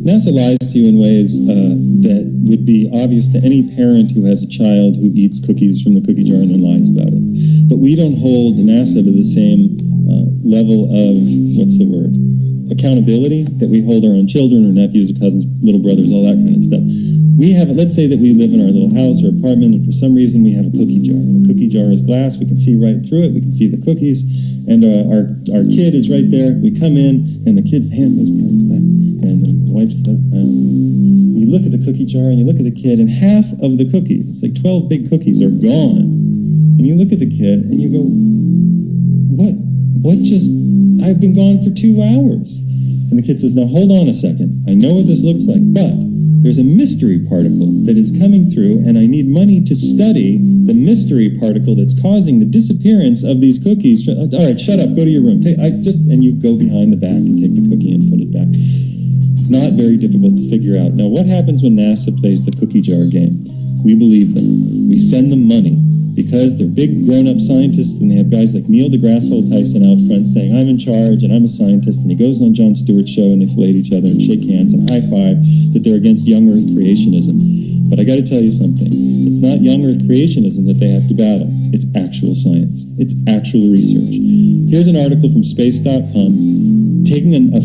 NASA lies to you in ways that would be obvious to any parent who has a child who eats cookies from the cookie jar and then lies about it. But we don't hold NASA to the same level of, what's the word, accountability that we hold our own children or nephews or cousins, little brothers, all that kind of stuff. We have, let's say that we live in our little house or apartment and for some reason we have a cookie jar. The cookie jar is glass, we can see right through it, we can see the cookies, and our kid is right there. We come in and the kid's hand goes behind his back and wipes the, you look at the cookie jar and you look at the kid and half of the cookies, it's like 12 big cookies, are gone. And you look at the kid and you go, what just, I've been gone for 2 hours. And the kid says, now hold on a second, I know what this looks like, but there's a mystery particle that is coming through and I need money to study the mystery particle that's causing the disappearance of these cookies. All right, shut up, go to your room. And you go behind the back and take the cookie and put it back. Not very difficult to figure out. Now, what happens when NASA plays the cookie jar game? We believe them. We send them money because they're big grown-up scientists and they have guys like Neil deGrasse Tyson out front saying, I'm in charge and I'm a scientist, and he goes on Jon Stewart's show and they fillet each other and shake hands and high-five that they're against young Earth creationism. But I got to tell you something. It's not young Earth creationism that they have to battle. It's actual science. It's actual research. Here's an article from space.com taking a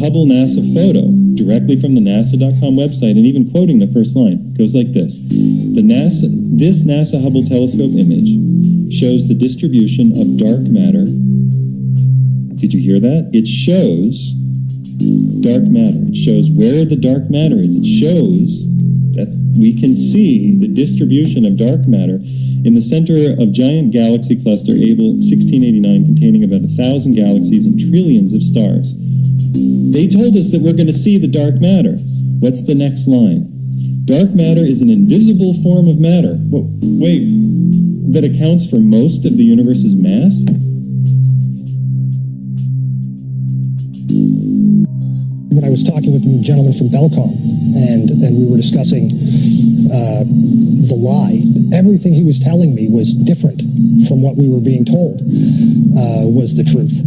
Hubble NASA photo directly from the NASA.com website and even quoting the first line. It goes like this. This NASA Hubble telescope image shows the distribution of dark matter. Did you hear that? It shows dark matter. It shows where the dark matter is. It shows that we can see the distribution of dark matter in the center of giant galaxy cluster Able 1689 containing about 1,000 galaxies and trillions of stars. They told us that we're going to see the dark matter. What's the next line? Dark matter is an invisible form of matter. Wait, that accounts for most of the universe's mass? When I was talking with the gentleman from Belcom, and we were discussing the lie, everything he was telling me was different from what we were being told was the truth.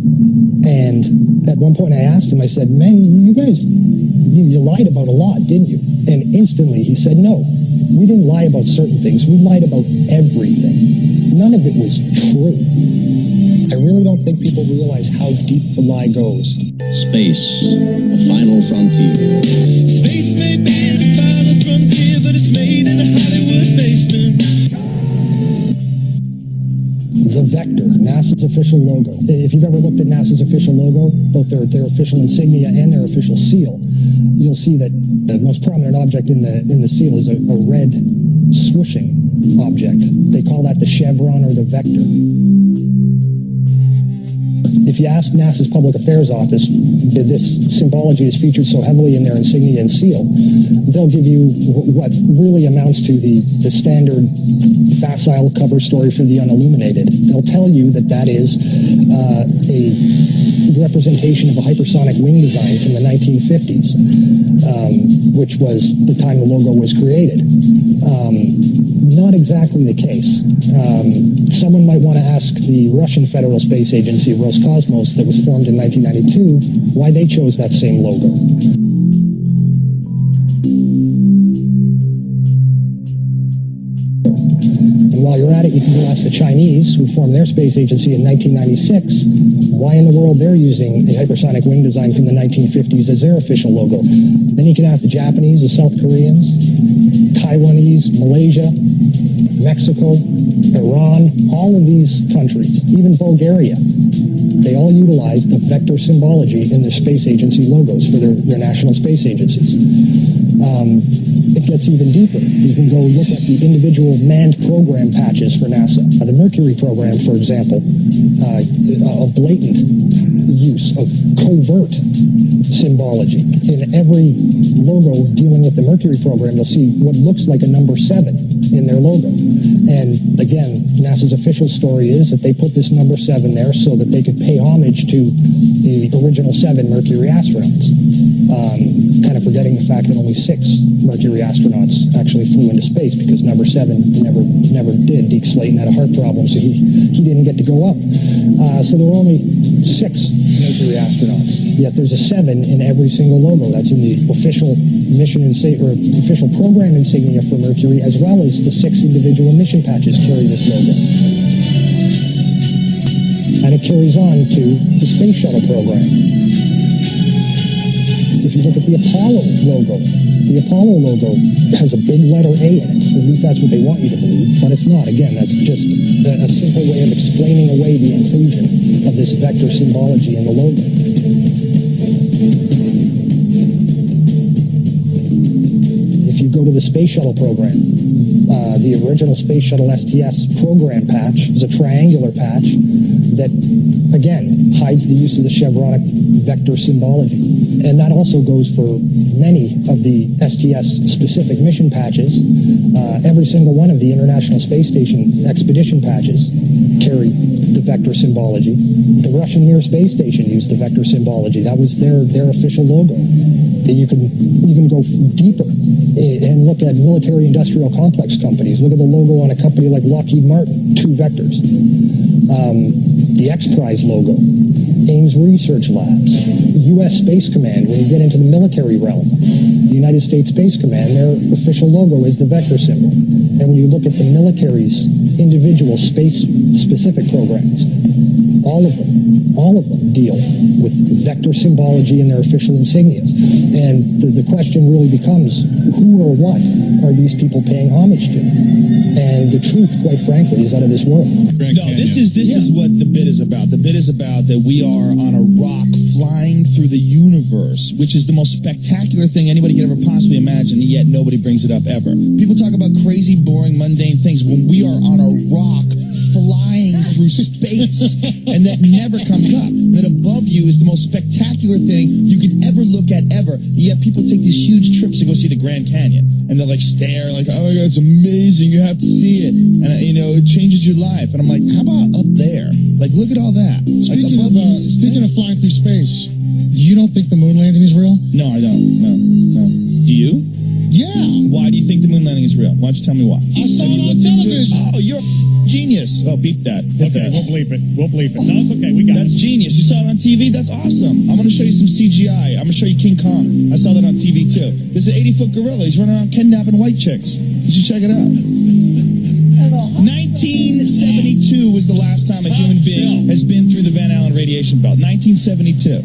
And at one point I asked him, I said, man, you guys, you lied about a lot, didn't you? And instantly he said, no, we didn't lie about certain things. We lied about everything. None of it was true. I really don't think people realize how deep the lie goes. Space, a final frontier. Space may be the final frontier, but it's made in a Hollywood basement. The Vector, NASA's official logo. If you've ever looked at NASA's official logo, both their official insignia and their official seal, you'll see that the most prominent object in the seal is a red swooshing object. They call that the chevron or the vector. If you ask NASA's Public Affairs Office, this symbology is featured so heavily in their insignia and seal, they'll give you what really amounts to the standard facile cover story for the unilluminated. They'll tell you that that is a representation of a hypersonic wing design from the 1950s, which was the time the logo was created. Not exactly the case. Someone might want to ask the Russian Federal Space Agency, Roscosmos, that was formed in 1992, why they chose that same logo. And while you're at it, you can go ask the Chinese, who formed their space agency in 1996, why in the world they're using a hypersonic wing design from the 1950s as their official logo. Then you can ask the Japanese, the South Koreans, Taiwanese, Malaysia, Mexico, Iran, all of these countries, even Bulgaria, they all utilize the vector symbology in their space agency logos for their national space agencies. It gets even deeper. You can go look at the individual manned program patches for NASA. The Mercury program, for example, a blatant use of covert symbology. In every logo dealing with the Mercury program, you'll see what looks like a number 7 in their logo. And again, NASA's official story is that they put this number 7 there so that they could pay homage to the original 7 Mercury astronauts. Kind of forgetting the fact that only 6 Mercury astronauts actually flew into space, because number 7 never did. Deke Slayton had a heart problem, so he didn't get to go up. So there were only 6 Mercury astronauts. Yet there's a 7 in every single logo. That's in the official mission or official program insignia for Mercury, as well as the 6 individual mission patches carry this logo. And it carries on to the Space Shuttle program. If you look at the Apollo logo has a big letter A in it. At least that's what they want you to believe, but it's not. Again, that's just a simple way of explaining away the inclusion of this vector symbology in the logo. If you go to the Space Shuttle program, the original Space Shuttle STS program patch is a triangular patch that, again, hides the use of the chevronic vector symbology. And that also goes for many of the STS-specific mission patches. Every single one of the International Space Station expedition patches carry the vector symbology. The Russian Mir Space Station used the vector symbology. That was their official logo. You can even go deeper and look at military-industrial complex companies. Look at the logo on a company like Lockheed Martin, 2 vectors. The X-Prize logo, Ames Research Labs, U.S. Space Command. When you get into the military realm, the United States Space Command, their official logo is the vector symbol. And when you look at the military's individual space-specific programs, all of them deal with vector symbology in their official insignias. And the question really becomes, who or what are these people paying homage to? And the truth, quite frankly, is out of this world. No, this is what the bit is about. The bit is about that we are on a rock flying through the universe, which is the most spectacular thing anybody could ever possibly imagine, and yet nobody brings it up ever. People talk about crazy, boring, mundane things when we are on a rock flying through space, and that never comes up. That above you is the most spectacular thing you could ever look at ever. And yet people take these huge trips to go see the Grand Canyon, and they're like stare, like, oh my God, it's amazing, you have to see it, and it changes your life. And I'm like, how about up there? Like, look at all that. Speaking of flying through space, you don't think the moon landing is real? No, I don't. No. Do you? Yeah. Why do you think the moon landing is real? Why don't you tell me why? I saw it on television. Oh, you're a genius. Oh, beep that. Hit Okay, that. we'll bleep it. No, it's okay. We got That's it. genius. You saw it on TV? That's awesome. I'm going to show you some CGI. I'm going to show you King Kong. I saw that on TV, too. There's an 80-foot gorilla. He's running around kidnapping white chicks. You should check it out. 1972 was the last time a human being has been through the Van Allen radiation belt. 1972.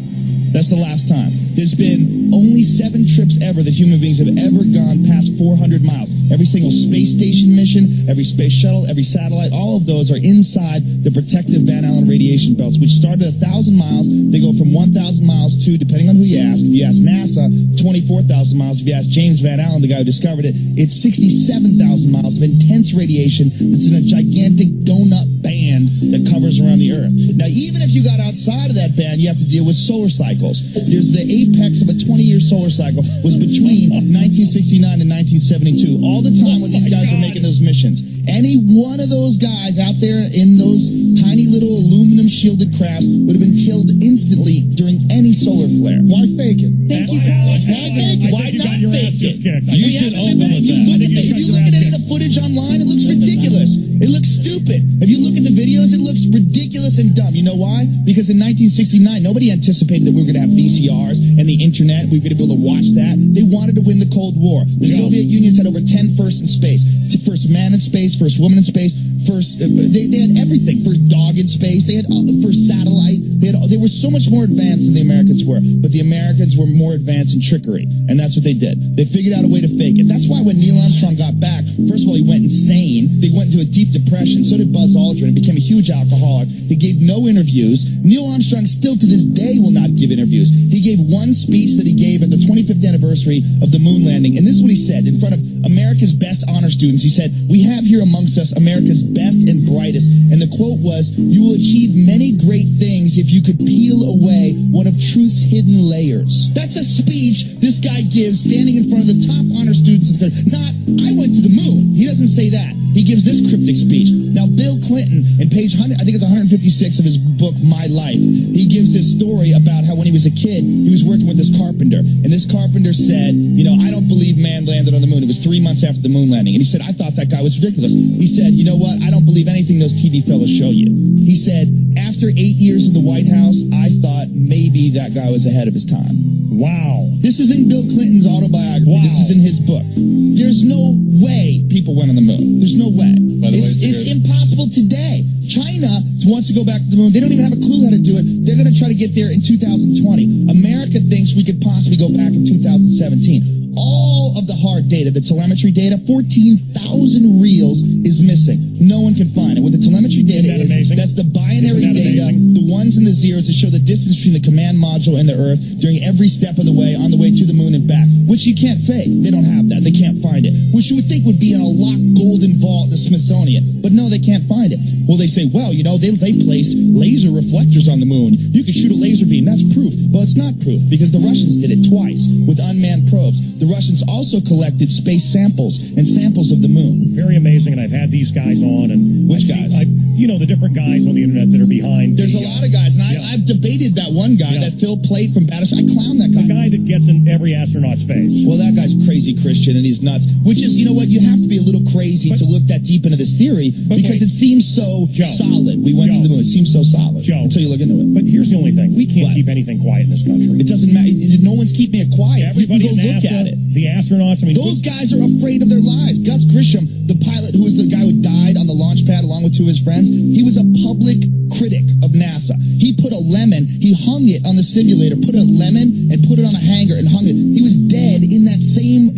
That's the last time. There's been only 7 trips ever that human beings have ever gone past 400 miles. Every single space station mission, every space shuttle, every satellite, all of those are inside the protective Van Allen radiation belts, which start at 1,000 miles. They go from 1,000 miles to, depending on who you ask. If you ask NASA, NASA, 24,000 miles. If you ask James Van Allen, the guy who discovered it, it's 67,000 miles of intense radiation that's in a gigantic donut band that covers around the Earth. Now, even if you got outside of that band, you have to deal with solar cycles. There's the apex of a 20-year solar cycle was between 1969 and 1972. All the time when these guys are making those missions. Any one of those guys out there in those tiny little aluminum shielded crafts would have been killed instantly during any solar flare. Why fake it? Thank you, Colin. Why not fake it? You should open with that. If you look at any of the footage online, it looks ridiculous. It looks stupid. If you look at the videos, it looks ridiculous and dumb. You know why? Because in 1969, nobody anticipated that we were going to have VCRs and the internet. We were going to be able to watch that. They wanted to win the Cold War. The Soviet Union's had over 10 firsts in space. First man in space, first woman in space, first, they had everything. First dog in space. They had first satellite. They were so much more advanced than the Americans were. But the Americans were more advanced in trickery. And that's what they did. They figured out a way to fake it. That's why when Neil Armstrong got back, first of all, he went insane. They went into a deep depression. So did Buzz Aldrin. He became a huge alcoholic. He gave no interviews. Neil Armstrong still to this day will not give interviews. He gave one speech that he gave at the 25th anniversary of the moon landing. And this is what he said in front of America's best honor students. He said, "We have here amongst us America's best and brightest." And the quote was, "You will achieve many great things if you could peel away one of truth's hidden layers." That's a speech this guy gives standing in front of the top honor students of the country. Not, "I went to the moon." He doesn't say that. He gives this cryptic speech. Now, Bill Clinton, in page 100, I think it's 156 of his book, My Life, he gives this story about how when he was a kid, he was working with this carpenter. And this carpenter said, "You know, I don't believe man landed on the moon." It was 3 months after the moon landing. And he said, "I thought that guy was ridiculous." He said, "You know what? I don't believe anything those TV fellows show you." He said, "After 8 years in the White House, I thought maybe that guy was ahead of his time." Wow. This is in Bill Clinton's autobiography. Wow. This is in his book. There's no way people went on the moon. There's no way. It's impossible today. China wants to go back to the moon. They don't even have a clue how to do it. They're going to try to get there in 2020. America thinks we could possibly go back in 2017. All of the hard data, the telemetry data, 14,000 reels is missing. No one can find it. What the telemetry data is, that's the binary data, the ones and the zeros that show the distance between the command module and the Earth during every step of the way on the way to the moon and back, which you can't fake. They don't have that. They can't find it. Which you would think would be in a locked golden vault in the Smithsonian. But no, they can't find it. Well, they say, well, you know, they placed laser reflectors on the moon. You can shoot a laser beam. That's proof. Well, it's not proof because the Russians did it twice with unmanned probes. The Russians also collected space samples and samples of the moon. Very amazing, and I've had these guys on. And which guys? You know, the different guys on the internet that are behind. There's a lot of guys, and I've debated that one guy, that Phil Plait from Battleship. I clown that guy. The guy that gets in every astronaut's face. Well, that guy's crazy Christian, and he's nuts. Which is, you know what, you have to be a little crazy to look that deep into this theory because it seems so solid. We went to the moon. It seems so solid until you look into it. But here's the only thing. We can't keep anything quiet in this country. It doesn't matter. No one's keeping it quiet. Everybody you can go look at it. The astronauts, I mean, those guys are afraid of their lives. Gus Grisham, the pilot who was the guy who died on the launch pad along with two of his friends, he was a public critic of NASA. He put a lemon, he hung it on the simulator, put a lemon and put it on a hanger and hung it. He was dead in that same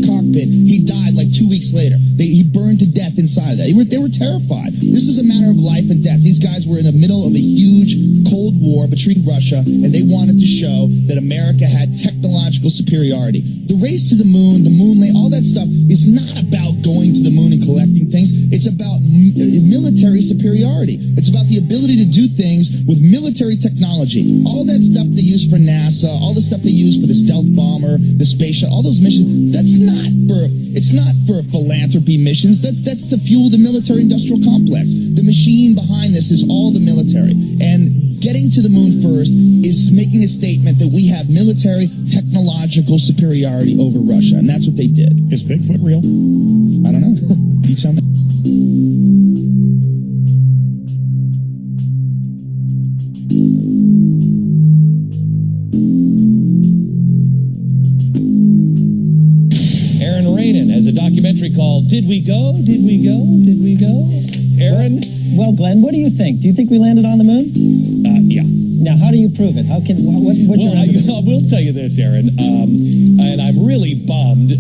cockpit. He died like 2 weeks later. He burned to death inside of that. They were terrified. This is a matter of life and death. These guys were in the middle of a huge Cold War between Russia, and they wanted to show that America had technological superiority. The race to the moon landing, all that stuff is not about going to the moon and collecting things. It's about military superiority. It's about the ability to do things with military technology. All that stuff they use for NASA, all the stuff they use for the stealth bomber, the space shuttle, all those missions, it's not for philanthropy missions. That's to fuel the military-industrial complex. The machine behind this is all the military. And getting to the moon first is making a statement that we have military technological superiority over Russia, and that's what they did. Is Bigfoot real? I don't know. You tell me. Aaron Rainin has a documentary called Did We Go? Did We Go? Did We Go? Aaron? Well, Glenn, what do you think? Do you think we landed on the moon? Yeah. Now, how do you prove it? What's your evidence? I will tell you this, Aaron, and I'm really bummed,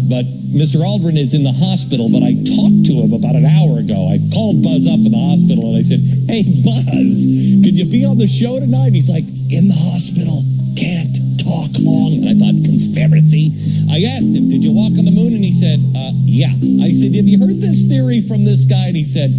but Mr. Aldrin is in the hospital, but I talked to him about an hour ago. I called Buzz up in the hospital, and I said, hey, Buzz, could you be on the show tonight? And he's like, in the hospital, can't talk. walk along. And I thought, conspiracy. I asked him, did you walk on the moon? And he said, yeah. I said, have you heard this theory from this guy? And he said,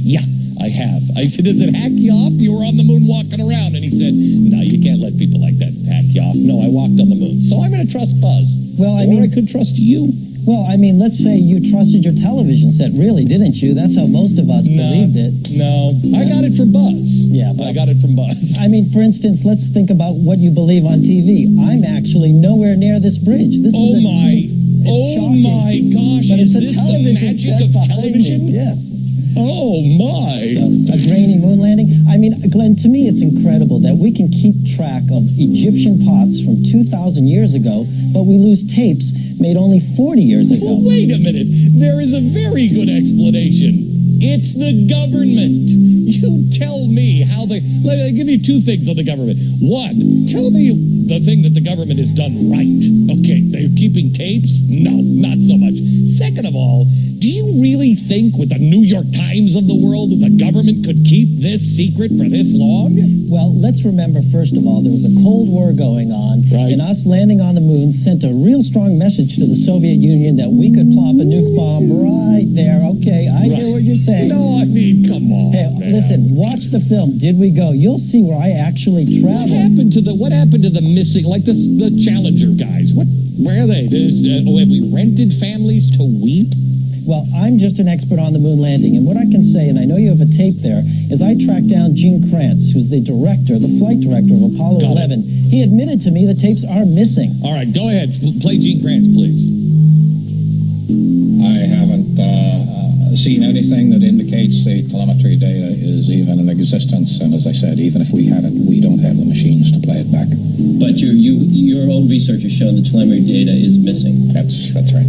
yeah, I have. I said, does it hack you off? You were on the moon walking around. And he said, no, you can't let people like that hack you off. No, I walked on the moon. So I'm going to trust Buzz. Well, I I could trust you. Well, I mean, let's say you trusted your television set, really, didn't you? That's how most of us believed it. No, I got it from Buzz. Yeah, well, I got it from Buzz. I mean, for instance, let's think about what you believe on TV. I'm actually nowhere near this bridge. This is shocking. My gosh! But Is it's a this the television magic set of behind television? me. Yes. Oh my! So, a grainy moon landing. I mean, Glenn, to me, it's incredible that we can keep track of Egyptian pots from 2,000 years ago, but we lose tapes made only 40 years ago. Well, wait a minute. There is a very good explanation. It's the government. You tell me how let me give you two things on the government. One, tell me the thing that the government has done right. Okay, they're keeping tapes? No, not so much. Second of all, do you really think with the New York Times of the world that the government could keep this secret for this long? Well, let's remember, first of all, there was a Cold War going on, right, and us landing on the moon sent a real strong message to the Soviet Union that we could plop a nuke bomb right there. Okay, I hear what you're saying. No, I mean, come on. Hey, man. Listen, watch the film. Did we go? You'll see where I actually traveled. What happened to the missing, like the Challenger guys? Where are they? Have we rented families to weep? Well, I'm just an expert on the moon landing, and what I can say, and I know you have a tape there, is I tracked down Gene Kranz, who's the flight director of Apollo 11. He admitted to me the tapes are missing. All right, go ahead. Play Gene Kranz, please. I haven't seen anything that indicates the telemetry data is even in existence, and as I said, even if we had it, we don't have the machines to play it back. But your own research has shown the telemetry data is missing. That's right.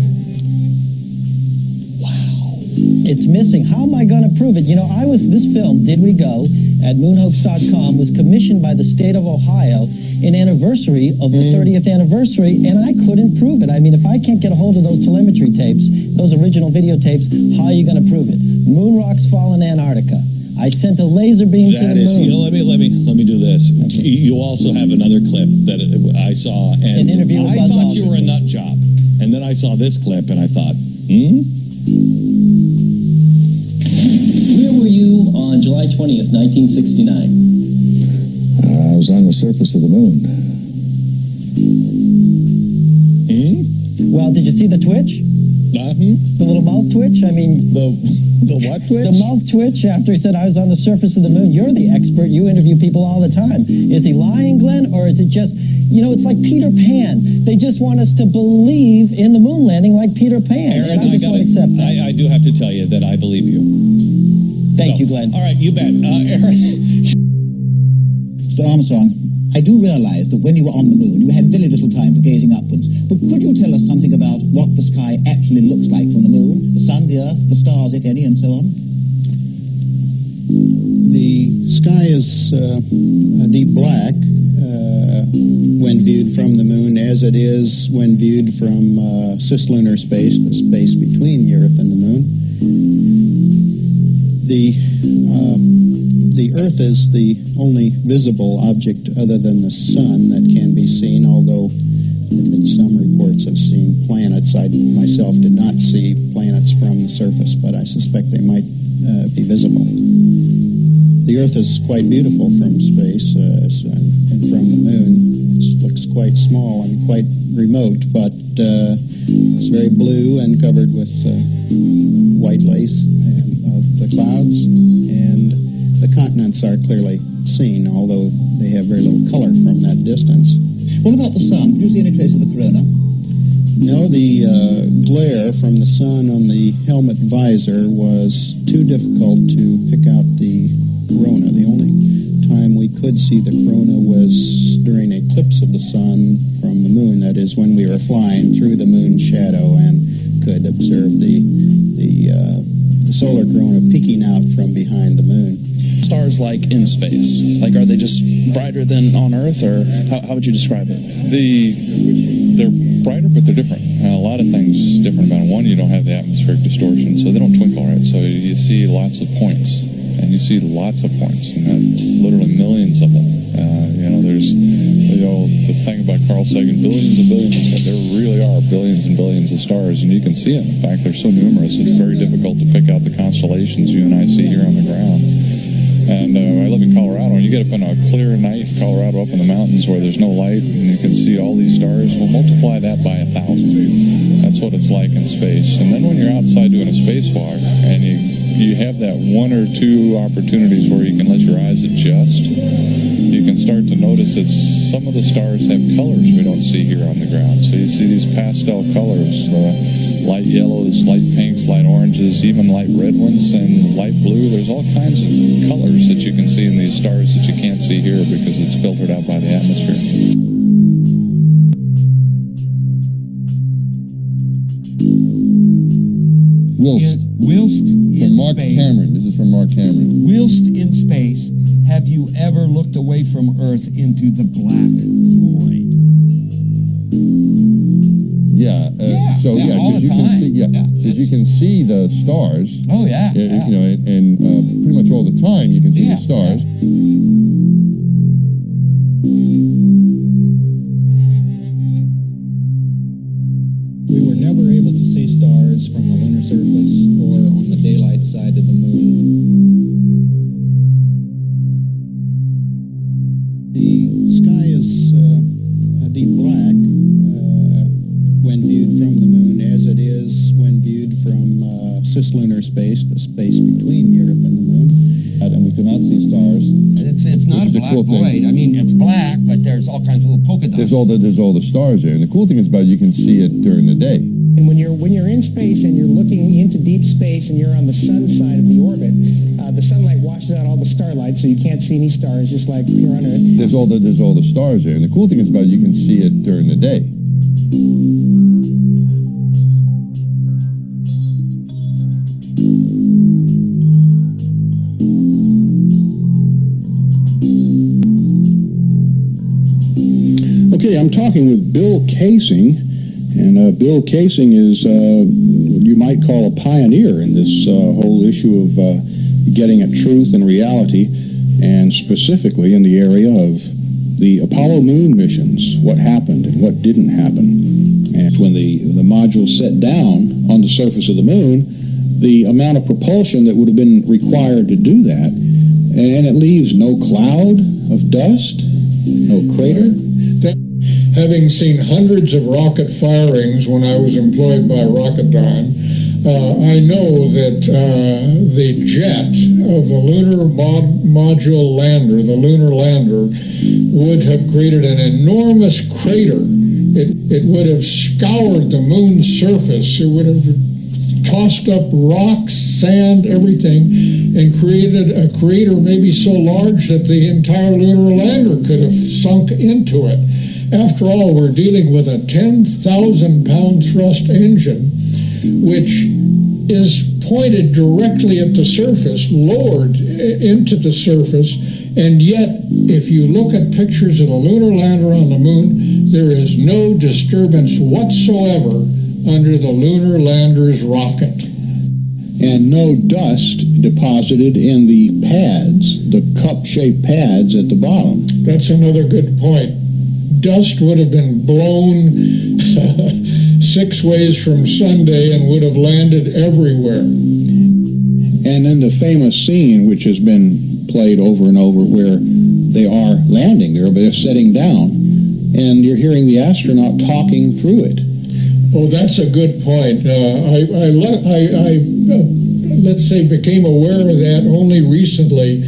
It's missing. How am I going to prove it? You know, this film, Did We Go, at moonhoax.com, was commissioned by the state of Ohio in anniversary of the 30th anniversary, and I couldn't prove it. I mean, if I can't get a hold of those telemetry tapes, those original videotapes, how are you going to prove it? Moon rocks fall in Antarctica. I sent a laser beam to the moon. You know, let me do this. Okay. You also have another clip that I saw, and an interview with I Buzz thought Aldrin. you were a nut job, and then I saw this clip, and I thought, Where were you on July 20th, 1969? I was on the surface of the moon. Well, did you see the twitch? The little mouth twitch? I mean... The what twitch? The mouth twitch after he said I was on the surface of the moon. You're the expert. You interview people all the time. Is he lying, Glenn, or is it just... You know, it's like Peter Pan. They just want us to believe in the moon landing like Peter Pan, Aaron, and I just won't accept that. I do have to tell you that I believe you. Thank you, Glenn. All right, you bet. Aaron. Mr. Armstrong, I do realize that when you were on the moon, you had very little time for gazing upwards. But could you tell us something about what the sky actually looks like from the moon? The sun, the earth, the stars, if any, and so on? The sky is a deep black when viewed from the moon, as it is when viewed from cislunar space, the space between the Earth and the moon. The Earth is the only visible object other than the sun that can be seen, although there have been some reports of seeing planets. I myself did not see planets from the surface, but I suspect they might be visible. The Earth is quite beautiful from space and from the moon. It looks quite small and quite remote, but it's very blue and covered with white lace of the clouds, and the continents are clearly seen, although they have very little color from that distance. What about the sun? Did you see any trace of the corona? No, the glare from the sun on the helmet visor was too difficult to pick out the corona. The only time we could see the corona was during an eclipse of the sun from the moon. That is, when we were flying through the moon's shadow and could observe the solar corona peeking out from behind the moon. Stars like in space? Like, are they just brighter than on Earth, or how would you describe it? They're brighter, but they're different. A lot of things different about them. One, you don't have the atmospheric distortion, so they don't twinkle, right? So you see lots of points. and you see lots of points, literally millions of them. There's, the thing about Carl Sagan, billions and billions, there really are billions and billions of stars, and you can see them. In fact, they're so numerous, it's very difficult to pick out the constellations you and I see here on the ground. And I live in Colorado, and you get up on a clear night in Colorado, up in the mountains where there's no light, and you can see all these stars. Well, multiply that by 1,000. That's what it's like in space. And then when you're outside doing a spacewalk, and you have that one or two opportunities where you can let your eyes adjust, you can start to notice that some of the stars have colors we don't see here on the ground. So you see these pastel colors, light yellows, light pinks, light oranges, even light red ones, and light blue. There's all kinds of colors that you can see in these stars that you can't see here because it's filtered out by the atmosphere. Whilst from Mark Cameron. This is from Mark Cameron. Whilst in space, have you ever looked away from Earth into the black void? Because you can see, because you can see the stars. Oh yeah. And pretty much all the time you can see the stars. We were never able to see stars from the lunar surface or on the daylight side of the moon. The sky is deep black when viewed from the moon, as it is when viewed from cislunar space, the space between the Earth and the moon. And we cannot see stars. It's not a black void. I mean, it's black, but there's all kinds of little polka dots. There's all the stars there, and the cool thing is about it, you can see it during the day. And when you're in space and you're looking into deep space and you're on the sun side of the orbit, the sunlight washes out all the starlight, so you can't see any stars, just like here on Earth. There's all the stars there, and the cool thing is about it, you can see it during the day. Okay, I'm talking with Bill Casing, and Bill Casing is what you might call a pioneer in this whole issue of getting at truth and reality, and specifically in the area of the Apollo moon missions, what happened and what didn't happen. And when the module set down on the surface of the moon, the amount of propulsion that would have been required to do that, and it leaves no cloud of dust, no crater. Having seen hundreds of rocket firings when I was employed by Rocketdyne, I know that the jet of the lunar module lander, the lunar lander, would have created an enormous crater. It would have scoured the moon's surface. It would have tossed up rocks, sand, everything, and created a crater maybe so large that the entire lunar lander could have sunk into it. After all, we're dealing with a 10,000-pound thrust engine, which is pointed directly at the surface, lowered into the surface, and yet, if you look at pictures of the lunar lander on the moon, there is no disturbance whatsoever under the lunar lander's rocket. And no dust deposited in the pads, the cup-shaped pads at the bottom. That's another good point. Dust would have been blown 6 ways from Sunday and would have landed everywhere. And then the famous scene, which has been played over and over, where they are landing there, but they're setting down, and you're hearing the astronaut talking through it. Oh, that's a good point. I let's say, became aware of that only recently,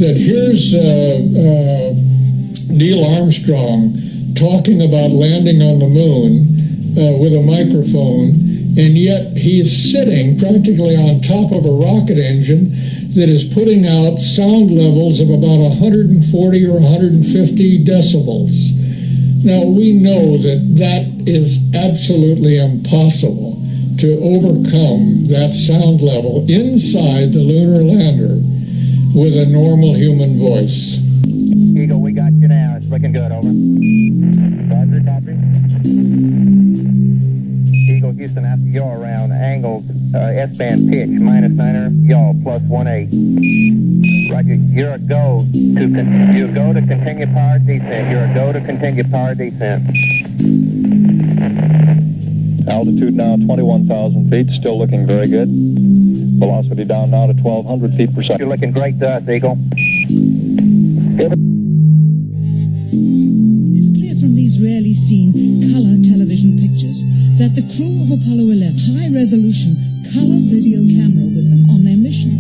that here's Neil Armstrong talking about landing on the moon with a microphone, and yet he's sitting practically on top of a rocket engine that is putting out sound levels of about 140 or 150 decibels. Now, we know that that is absolutely impossible to overcome that sound level inside the lunar lander with a normal human voice. Eagle, we got you now. It's looking good, over. Roger, copy. Eagle, Houston. Houston, after yaw around, angled S-band pitch, -9er, yaw, +18. Roger, you're a go to continue power descent. You're a go to continue power descent. Altitude now 21,000 feet, still looking very good. Velocity down now to 1,200 feet per second. You're looking great to us, Eagle. It's clear from these rarely seen color television pictures that the crew of Apollo 11 high-resolution color video camera with them on their mission.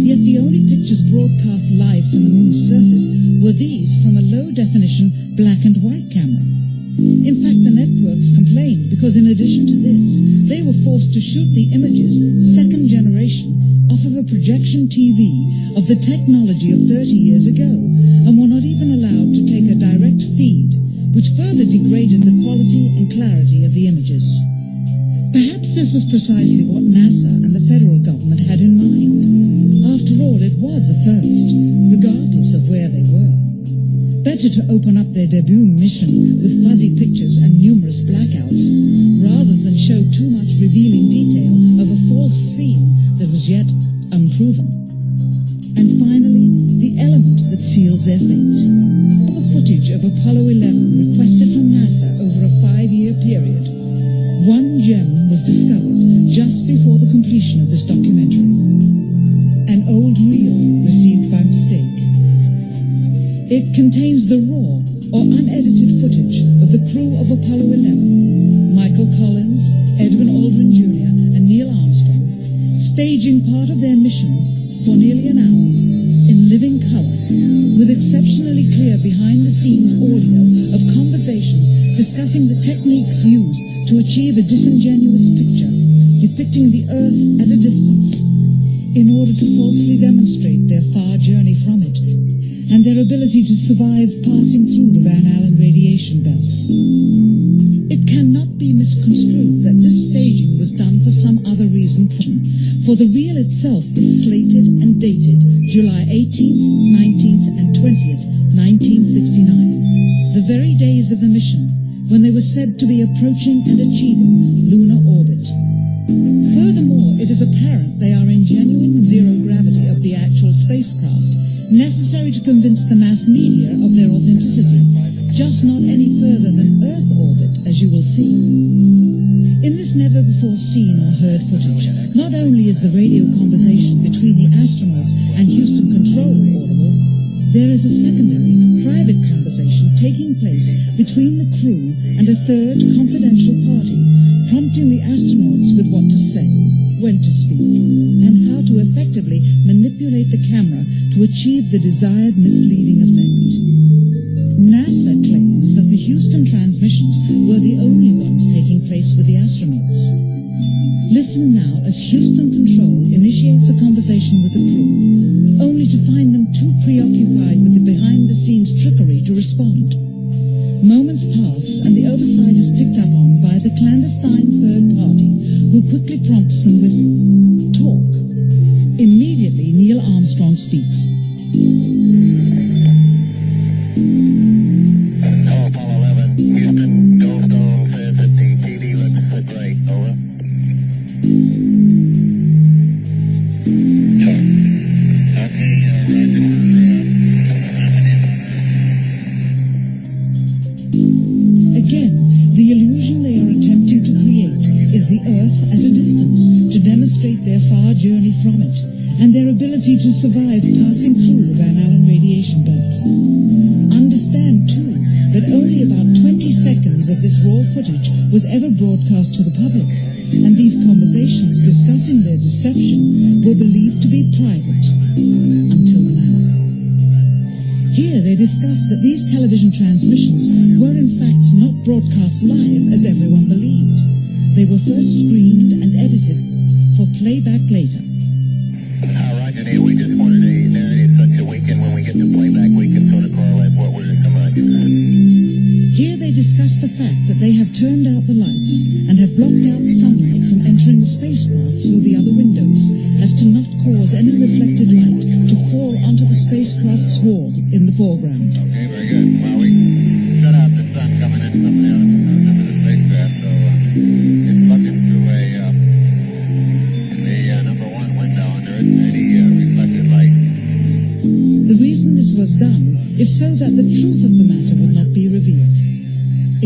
Yet the only pictures broadcast live from the moon's surface were these from a low-definition black and white camera. In fact, the networks complained because in addition to this, they were forced to shoot the images, second generation, off of a projection TV of the technology of 30 years ago, and were not even allowed to take a direct feed, which further degraded the quality and clarity of the images. Perhaps this was precisely what NASA and the federal government had in mind. After all, it was a first, regardless of where they were. Better to open up their debut mission with fuzzy pictures and numerous blackouts, rather than show too much revealing detail of a false scene that was yet unproven. And finally, the element that seals their fate. All the footage of Apollo 11 requested from NASA over a 5-year period. One gem was discovered just before the completion of this documentary. An old reel received by mistake. It contains the raw or unedited footage of the crew of Apollo 11, Michael Collins, Edwin Aldrin Jr., and Neil Armstrong, staging part of their mission for nearly an hour in living color, with exceptionally clear behind-the-scenes audio of conversations discussing the techniques used to achieve a disingenuous picture depicting the Earth at a distance, in order to falsely demonstrate their far journey from it and their ability to survive passing through the Van Allen radiation belts. It cannot be misconstrued that this staging was done for some other reason, for the reel itself is slated and dated July 18th, 19th, and 20th, 1969, the very days of the mission when they were said to be approaching and achieving lunar orbit. Furthermore, it is apparent they are in genuine zero gravity of the actual spacecraft, necessary to convince the mass media of their authenticity, just not any further than Earth orbit, as you will see. In this never-before-seen or heard footage, not only is the radio conversation between the astronauts and Houston Control audible, there is a secondary, private conversation taking place between the crew and a third confidential party, prompting the astronauts with what to say, when to speak, and how to effectively manipulate the camera to achieve the desired misleading effect. NASA claims that the Houston transmissions were the only ones taking place with the astronauts. Listen now as Houston Control initiates a conversation with the crew, only to find them too preoccupied with the behind-the-scenes trickery to respond. Moments pass, and the oversight is picked up on by the clandestine third party, who quickly prompts them with, "Talk." Immediately, Neil Armstrong speaks. Hello, Apollo 11. Houston, Goldstone says that the TV looks great. Over. Again, the illusion they are attempting to create is the Earth at a distance to demonstrate their far journey from it and their ability to survive passing through the Van Allen radiation belts. Understand, too, that only about 20 seconds of this raw footage was ever broadcast to the public, and these conversations discussing their deception were believed to be private until now. Here they discuss that these television transmissions were in fact not broadcast live as everyone believed. They were first screened and edited for playback later. Roger, Neil, we just wanted a narrative such that we can, when we get to playback, we can sort of correlate what we're coming. Here they discuss the fact that they have turned out the lights and have blocked out sunlight from entering the spacecraft through the other windows, as to not cause any reflected light to fall onto the spacecraft's wall in the foreground. Okay, very good. Well, we shut out the sun coming in from the spacecraft, so it's looking through a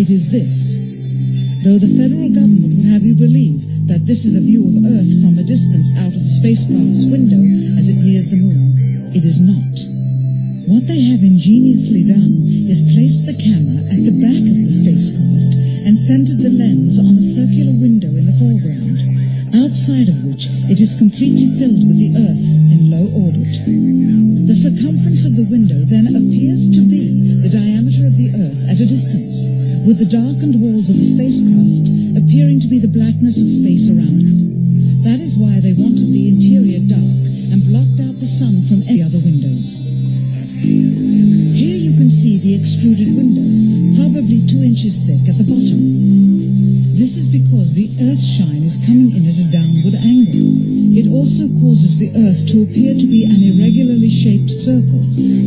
It is this. Though the federal government would have you believe that this is a view of Earth from a distance out of the spacecraft's window as it nears the moon, it is not. What they have ingeniously done is placed the camera at the back of the spacecraft and centered the lens on a circular window in the foreground, outside of which it is completely filled with the Earth in low orbit. The circumference of the window then appears to be the diameter of the Earth at a distance, with the darkened walls of the spacecraft appearing to be the blackness of space around it. That is why they wanted the interior dark and blocked out the sun from any other windows. Here you can see the extruded window, probably 2 inches thick at the bottom. This is because the Earth's shine is coming in at a downward angle. It also causes the Earth to appear to be an irregularly shaped circle,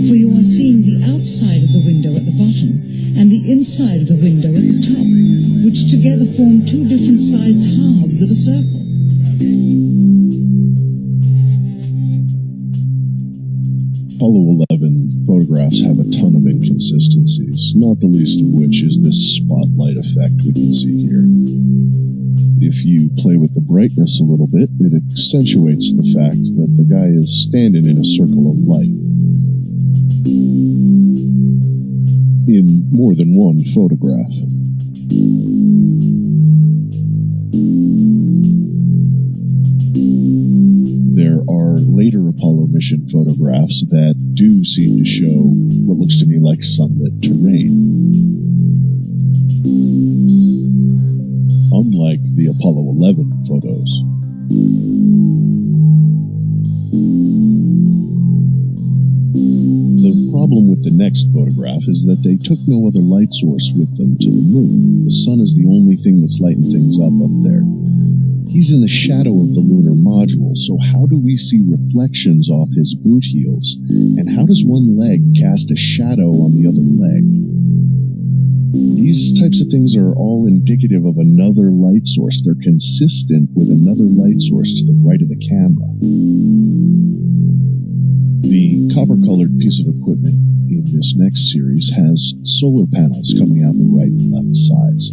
for you are seeing the outside of the window at the bottom and the inside of the window at the top, which together form 2 different sized halves of a circle. Apollo 11 photographs have a ton of inconsistencies, not the least of which is this spotlight effect we can see here. If you play with the brightness a little bit, it accentuates the fact that the guy is standing in a circle of light. In more than one photograph. There are later Apollo mission photographs that do seem to show what looks to me like sunlit terrain. Unlike the Apollo 11 photos. The problem with the next photograph is that they took no other light source with them to the moon. The sun is the only thing that's lighting things up there. He's in the shadow of the lunar module, so how do we see reflections off his boot heels? And how does one leg cast a shadow on the other leg? These types of things are all indicative of another light source. They're consistent with another light source to the right of the camera. The copper-colored piece of equipment in this next series has solar panels coming out the right and left sides.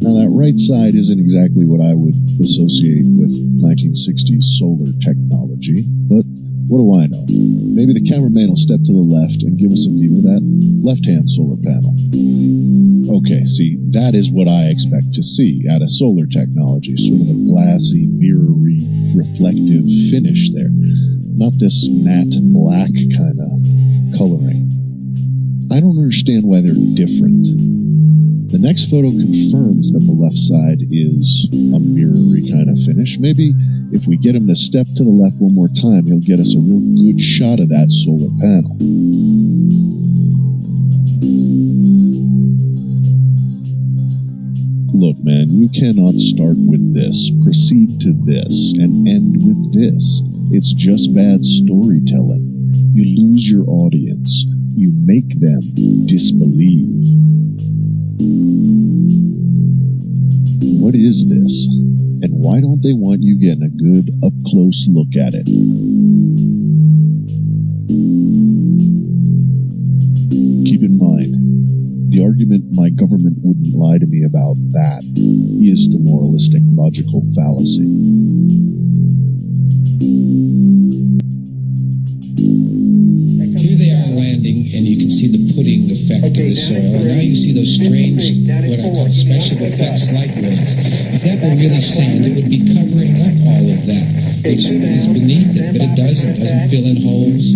Now, that right side isn't exactly what I would associate with 1960s solar technology, but what do I know? Maybe the cameraman will step to the left and give us a view of that left-hand solar panel. Okay, see, that is what I expect to see out of solar technology, sort of a glassy, mirrory, reflective finish there. Not this matte black kind of coloring. I don't understand why they're different. The next photo confirms that the left side is a mirrory kind of finish. Maybe if we get him to step to the left one more time, he'll get us a real good shot of that solar panel. Look, man, you cannot start with this, proceed to this, and end with this. It's just bad storytelling. You lose your audience. You make them disbelieve. What is this? And why don't they want you getting a good up-close look at it? Keep in mind, the argument my government wouldn't lie to me about that is the moralistic logical fallacy. Here they are landing, and you can see the pudding effect of the soil. And now you see those strange, what I call special effects light rays. If that were really sand, it would be covering up all of that, which is beneath it. But it doesn't fill in holes,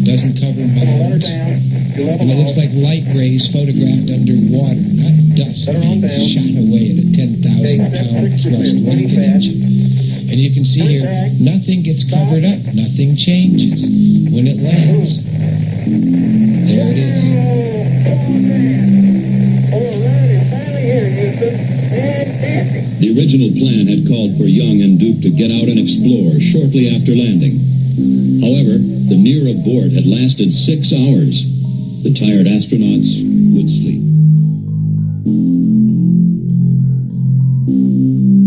doesn't cover mounds. And it looks like light rays photographed underwater, not dust being shot away at a 10,000-pound thrust rocket engine. And you can see here, nothing gets covered up, nothing changes when it lands. There it is. The original plan had called for Young and Duke to get out and explore shortly after landing. However, the near abort had lasted 6 hours. The tired astronauts would sleep.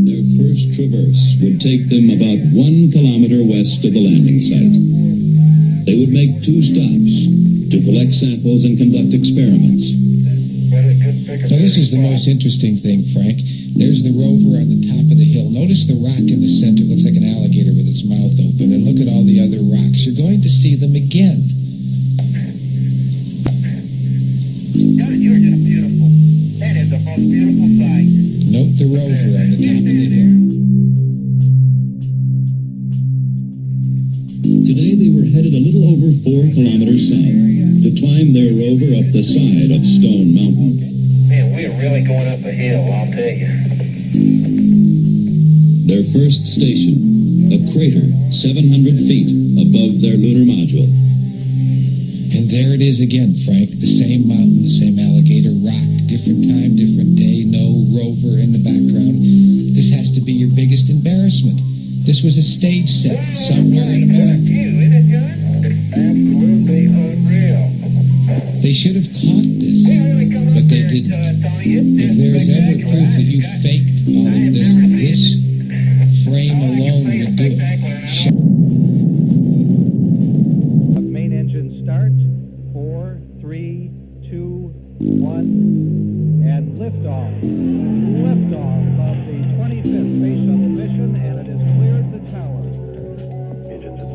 Their first traverse would take them about 1 kilometer west of the landing site. They would make 2 stops to collect samples and conduct experiments. So this is the most interesting thing, Frank. There's the rover on the top of the hill. Notice the rock in the center. It looks like an alligator with its mouth open. And look at all the other rocks. You're going to see them again. You're just beautiful. That is the most beautiful sight. Note the rover on the top of the hill. Today they were headed a little over 4 kilometers south to climb their rover up the side of Stone Mountain. Man, we are really going up a hill, I'll tell you. Their first station, a crater 700 feet above their lunar module. And there it is again, Frank. The same mountain, the same alligator rock, different time, different day, no rover in the background. This has to be your biggest embarrassment. This was a stage set somewhere in America. Absolutely unreal. They should have caught this, but they didn't. If there is ever proof that you faked all of this, this frame alone would do it. Main engine start. 4, 3, 2, 1, and liftoff. Liftoff of the 25th Space Shuttle mission, and it has cleared the tower. Engines at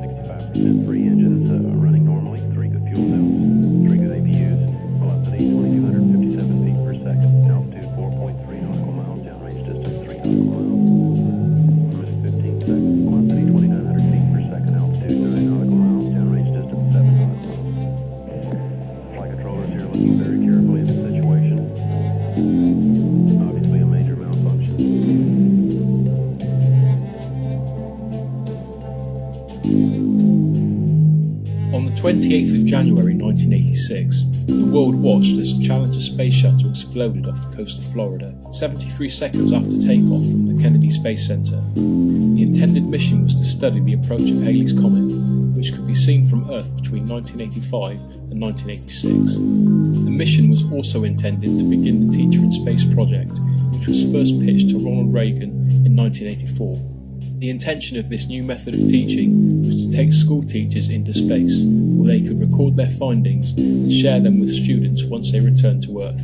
65%. 3 engines running normally. 3 good fuel cells. 3 good APUs. Velocity 2,257 feet per second. Altitude 4.3 nautical miles. Downrange distance 3 nautical miles. 15 seconds. Velocity 2,900 feet per second. Altitude 9 nautical miles. Downrange distance 7 nautical miles. Flight controllers here looking very carefully at the situation. Obviously a major malfunction. On the 28th of January 1986, the world watched as the Challenger space shuttle exploded off the coast of Florida, 73 seconds after takeoff from the Kennedy Space Center. The intended mission was to study the approach of Halley's Comet, which could be seen from Earth between 1985 and 1986. The mission was also intended to begin the Teacher in Space project, which was first pitched to Ronald Reagan in 1984. The intention of this new method of teaching was to take school teachers into space, where they could record their findings and share them with students once they returned to Earth.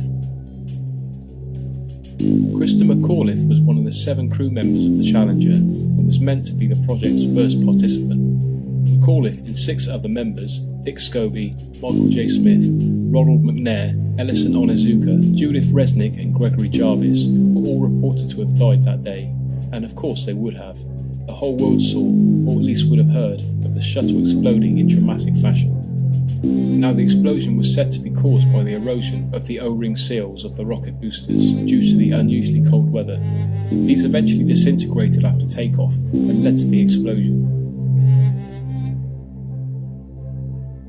Krista McAuliffe was one of the 7 crew members of the Challenger and was meant to be the project's first participant. McAuliffe and 6 other members, Dick Scobie, Michael J. Smith, Ronald McNair, Ellison Onizuka, Judith Resnick and Gregory Jarvis were all reported to have died that day, and of course they would have. The whole world saw, or at least would have heard, of the shuttle exploding in dramatic fashion. Now the explosion was said to be caused by the erosion of the O-ring seals of the rocket boosters due to the unusually cold weather. These eventually disintegrated after takeoff and led to the explosion.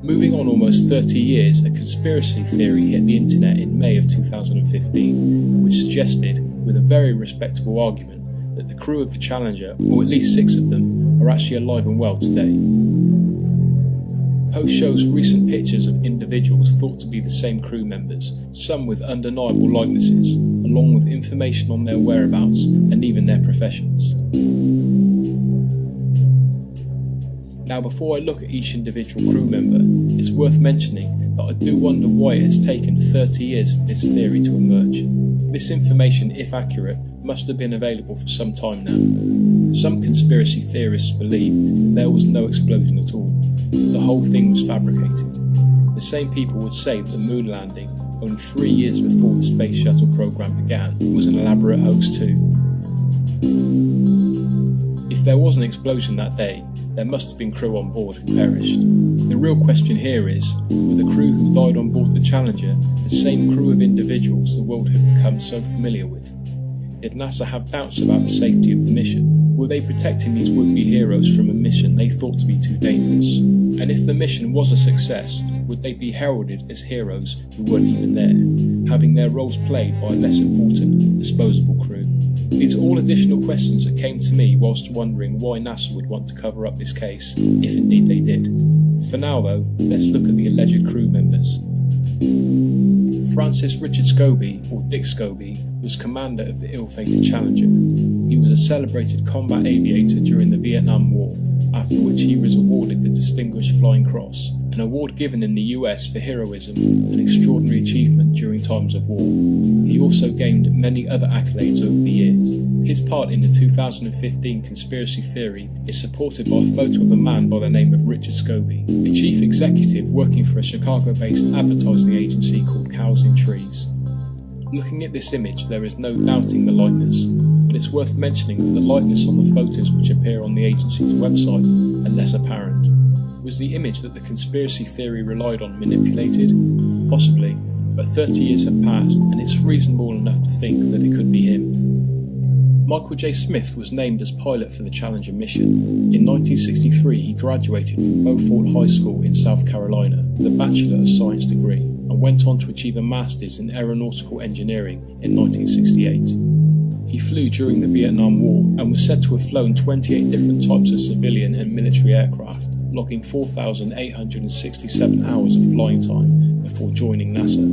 Moving on almost 30 years, a conspiracy theory hit the internet in May of 2015, which suggested, with a very respectable argument, that the crew of the Challenger, or at least 6 of them, are actually alive and well today. Post shows recent pictures of individuals thought to be the same crew members, some with undeniable likenesses, along with information on their whereabouts and even their professions. Now before I look at each individual crew member, it's worth mentioning that I do wonder why it has taken 30 years for this theory to emerge. This information, if accurate, must have been available for some time now. Some conspiracy theorists believe that there was no explosion at all, the whole thing was fabricated. The same people would say that the moon landing, only 3 years before the space shuttle program began, was an elaborate hoax too. If there was an explosion that day, there must have been crew on board who perished. The real question here is, were the crew who died on board the Challenger the same crew of individuals the world had become so familiar with? Did NASA have doubts about the safety of the mission? Were they protecting these would-be heroes from a mission they thought to be too dangerous? And if the mission was a success, would they be heralded as heroes who weren't even there, having their roles played by a less important, disposable crew? These are all additional questions that came to me whilst wondering why NASA would want to cover up this case, if indeed they did. For now though, let's look at the alleged crew members. Francis Richard Scobie, or Dick Scobie, was commander of the ill-fated Challenger. He was a celebrated combat aviator during the Vietnam War, after which he was awarded the Distinguished Flying Cross, an award given in the US for heroism and extraordinary achievement during times of war. He also gained many other accolades over the years. His part in the 2015 conspiracy theory is supported by a photo of a man by the name of Richard Scobie, a chief executive working for a Chicago-based advertising agency called Cows in Trees. Looking at this image, there is no doubting the likeness, but it's worth mentioning that the likeness on the photos which appear on the agency's website are less apparent. Was the image that the conspiracy theory relied on manipulated? Possibly, but 30 years have passed and it's reasonable enough to think that it could be him. Michael J. Smith was named as pilot for the Challenger mission. In 1963 he graduated from Beaufort High School in South Carolina with a Bachelor of Science degree and went on to achieve a Master's in Aeronautical Engineering in 1968. He flew during the Vietnam War and was said to have flown 28 different types of civilian and military aircraft, logging 4,867 hours of flying time before joining NASA.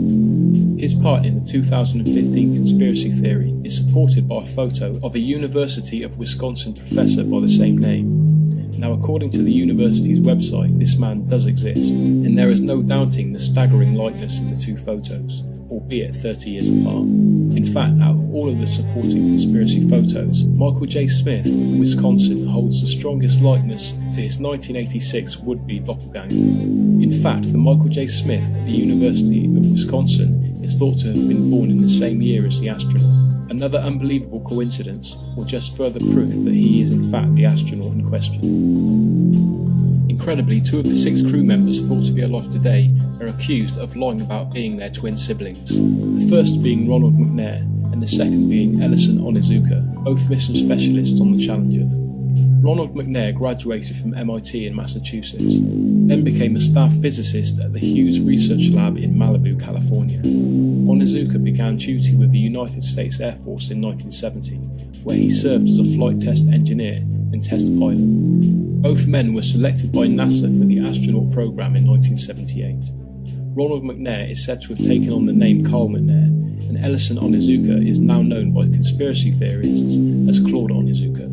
His part in the 2015 conspiracy theory is supported by a photo of a University of Wisconsin professor by the same name. Now, according to the university's website, this man does exist, and there is no doubting the staggering likeness in the two photos, albeit 30 years apart. In fact, out of all of the supporting conspiracy photos, Michael J. Smith of Wisconsin holds the strongest likeness to his 1986 would-be doppelganger. In fact, the Michael J. Smith at the University of Wisconsin is thought to have been born in the same year as the astronaut. Another unbelievable coincidence, or just further proof that he is in fact the astronaut in question. Incredibly, 2 of the 6 crew members thought to be alive today are accused of lying about being their twin siblings, the first being Ronald McNair and the second being Ellison Onizuka, both mission specialists on the Challenger. Ronald McNair graduated from MIT in Massachusetts, then became a staff physicist at the Hughes Research Lab in Malibu, California. Onizuka began duty with the United States Air Force in 1970, where he served as a flight test engineer and test pilot. Both men were selected by NASA for the astronaut program in 1978. Ronald McNair is said to have taken on the name Carl McNair, and Ellison Onizuka is now known by conspiracy theorists as Claude Onizuka.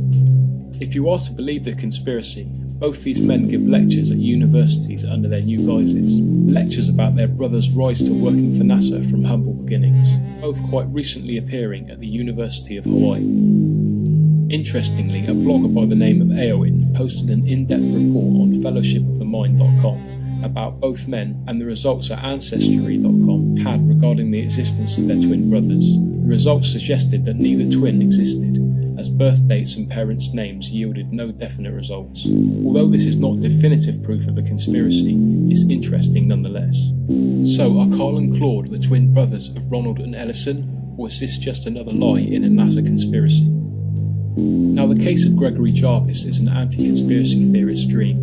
If you are to believe the conspiracy, both these men give lectures at universities under their new guises, lectures about their brother's rise to working for NASA from humble beginnings, both quite recently appearing at the University of Hawaii. Interestingly, a blogger by the name of Aoin posted an in-depth report on fellowshipofthemind.com about both men and the results that Ancestry.com had regarding the existence of their twin brothers. The results suggested that neither twin existed, as birth dates and parents' names yielded no definite results. Although this is not definitive proof of a conspiracy, it's interesting nonetheless. So, are Carl and Claude the twin brothers of Ronald and Ellison, or is this just another lie in a NASA conspiracy? Now, the case of Gregory Jarvis is an anti-conspiracy theorist's dream.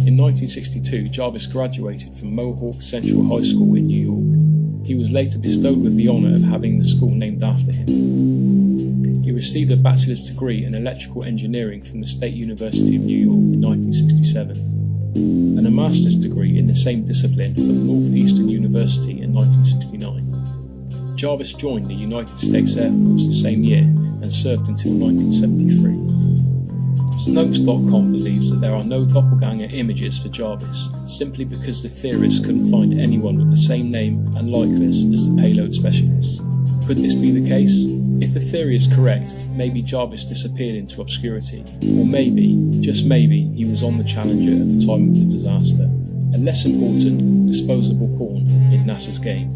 In 1962, Jarvis graduated from Mohawk Central High School in New York. He was later bestowed with the honour of having the school named after him. He received a bachelor's degree in electrical engineering from the State University of New York in 1967, and a master's degree in the same discipline from Northeastern University in 1969. Jarvis joined the United States Air Force the same year and served until 1973. Snopes.com believes that there are no doppelganger images for Jarvis, simply because the theorists couldn't find anyone with the same name and likeness as the payload specialist. Could this be the case? If the theory is correct, maybe Jarvis disappeared into obscurity, or maybe, just maybe, he was on the Challenger at the time of the disaster, a less important, disposable pawn in NASA's game.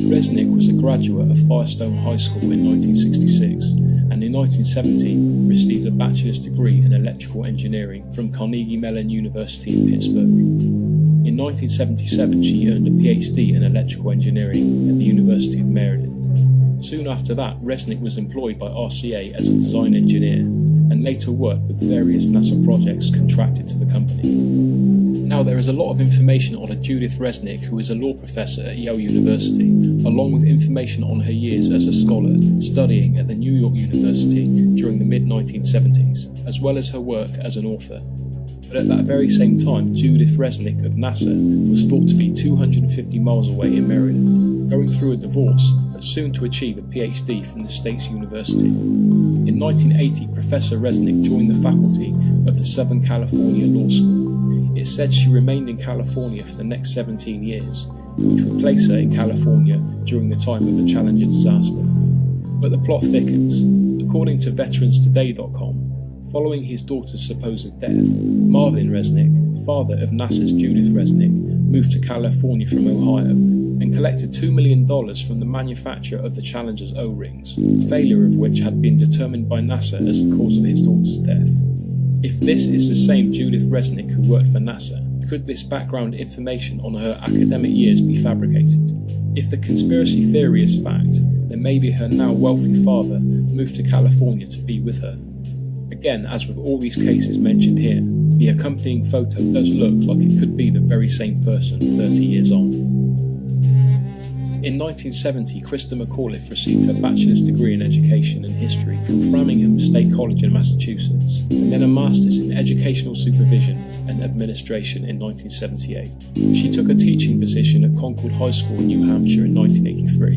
Resnick was a graduate of Firestone High School in 1966, and in 1970 received a bachelor's degree in electrical engineering from Carnegie Mellon University in Pittsburgh. In 1977 she earned a PhD in electrical engineering at the University of Maryland. Soon after that, Resnick was employed by RCA as a design engineer, and later worked with various NASA projects contracted to the company. Now, there is a lot of information on a Judith Resnick, who is a law professor at Yale University, along with information on her years as a scholar studying at the New York University during the mid-1970s, as well as her work as an author. But at that very same time, Judith Resnick of NASA was thought to be 250 miles away in Maryland, going through a divorce, but soon to achieve a PhD from the State's University. In 1980, Professor Resnick joined the faculty of the Southern California Law School. It said she remained in California for the next 17 years, which would place her in California during the time of the Challenger disaster. But the plot thickens. According to veteranstoday.com, following his daughter's supposed death, Marvin Resnick, father of NASA's Judith Resnick, moved to California from Ohio and collected $2 million from the manufacturer of the Challenger's O-rings, the failure of which had been determined by NASA as the cause of his daughter's death. If this is the same Judith Resnick who worked for NASA, could this background information on her academic years be fabricated? If the conspiracy theory is fact, then maybe her now wealthy father moved to California to be with her. Again, as with all these cases mentioned here, the accompanying photo does look like it could be the very same person 30 years on. In 1970, Krista McAuliffe received her bachelor's degree in education and history from Framingham State College in Massachusetts, and then a master's in educational supervision and administration in 1978. She took a teaching position at Concord High School in New Hampshire in 1983.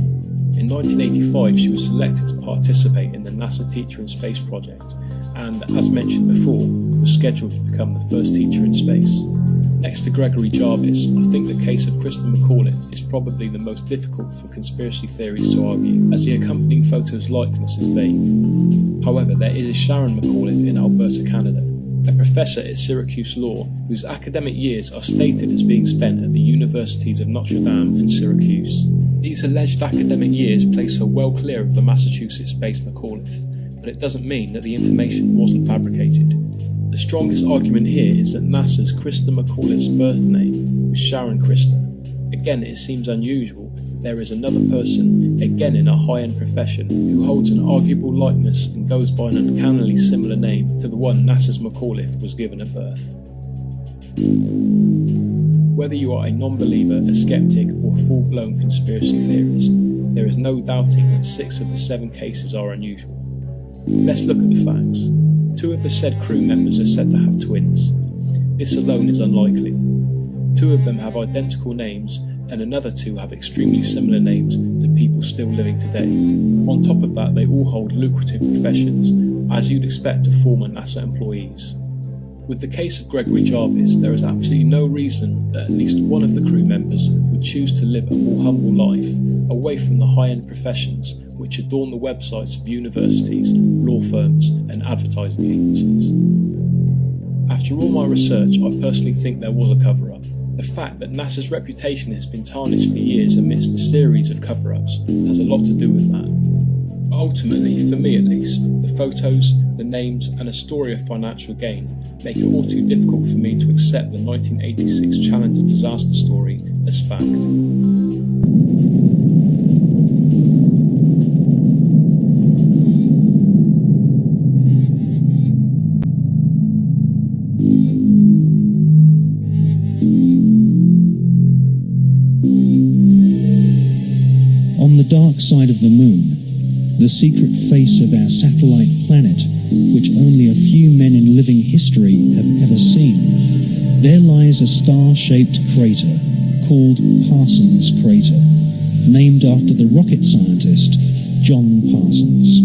In 1985, she was selected to participate in the NASA Teacher in Space project, and, as mentioned before, was scheduled to become the first teacher in space. Next to Gregory Jarvis, I think the case of Krista McAuliffe is probably the most difficult for conspiracy theories to argue, as the accompanying photo's likeness is vague. However, there is a Sharon McAuliffe in Alberta, Canada, a professor at Syracuse Law whose academic years are stated as being spent at the universities of Notre Dame and Syracuse. These alleged academic years place her well clear of the Massachusetts-based McAuliffe, but it doesn't mean that the information wasn't fabricated. The strongest argument here is that NASA's Krista McAuliffe's birth name was Sharon Krista. Again, it seems unusual that there is another person, again in a high-end profession, who holds an arguable likeness and goes by an uncannily similar name to the one NASA's McAuliffe was given at birth. Whether you are a non-believer, a skeptic, or full-blown conspiracy theorist, there is no doubting that 6 of the 7 cases are unusual. Let's look at the facts. 2 of the said crew members are said to have twins. This alone is unlikely. 2 of them have identical names, and another 2 have extremely similar names to people still living today. On top of that, they all hold lucrative professions, as you'd expect of former NASA employees. With the case of Gregory Jarvis, there is absolutely no reason that at least one of the crew members would choose to live a more humble life, away from the high-end professions which adorn the websites of universities, law firms, and advertising agencies. After all my research, I personally think there was a cover-up. The fact that NASA's reputation has been tarnished for years amidst a series of cover-ups has a lot to do with that. But ultimately, for me at least, the photos, the names, and a story of financial gain make it all too difficult for me to accept the 1986 Challenger disaster story as fact. On the dark side of the moon, the secret face of our satellite planet, which only a few men in living history have ever seen, there lies a star-shaped crater called Parsons Crater, named after the rocket scientist John Parsons.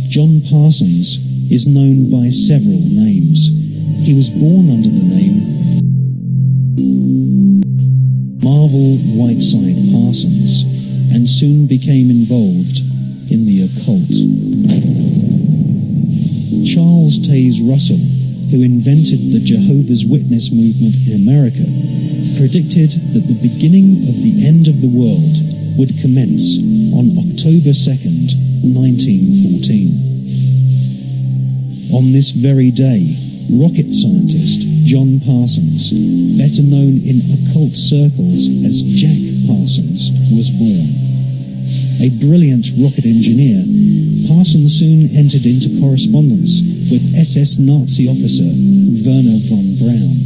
John Parsons is known by several names. He was born under the name Marvel Whiteside Parsons, and soon became involved in the occult. Charles Taze Russell, who invented the Jehovah's Witness movement in America, predicted that the beginning of the end of the world would commence on October 2nd, 1914. On this very day, rocket scientist John Parsons, better known in occult circles as Jack Parsons, was born. A brilliant rocket engineer, Parsons soon entered into correspondence with SS Nazi officer Werner von Braun,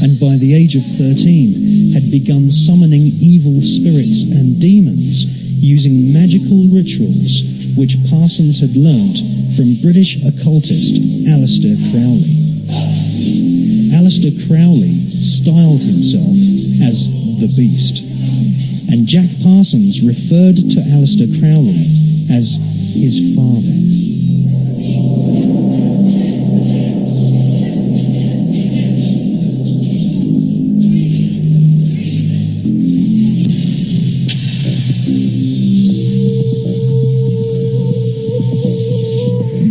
and by the age of 13 had begun summoning evil spirits and demons using magical rituals which Parsons had learnt from British occultist Aleister Crowley. Aleister Crowley styled himself as the Beast, and Jack Parsons referred to Aleister Crowley as his father.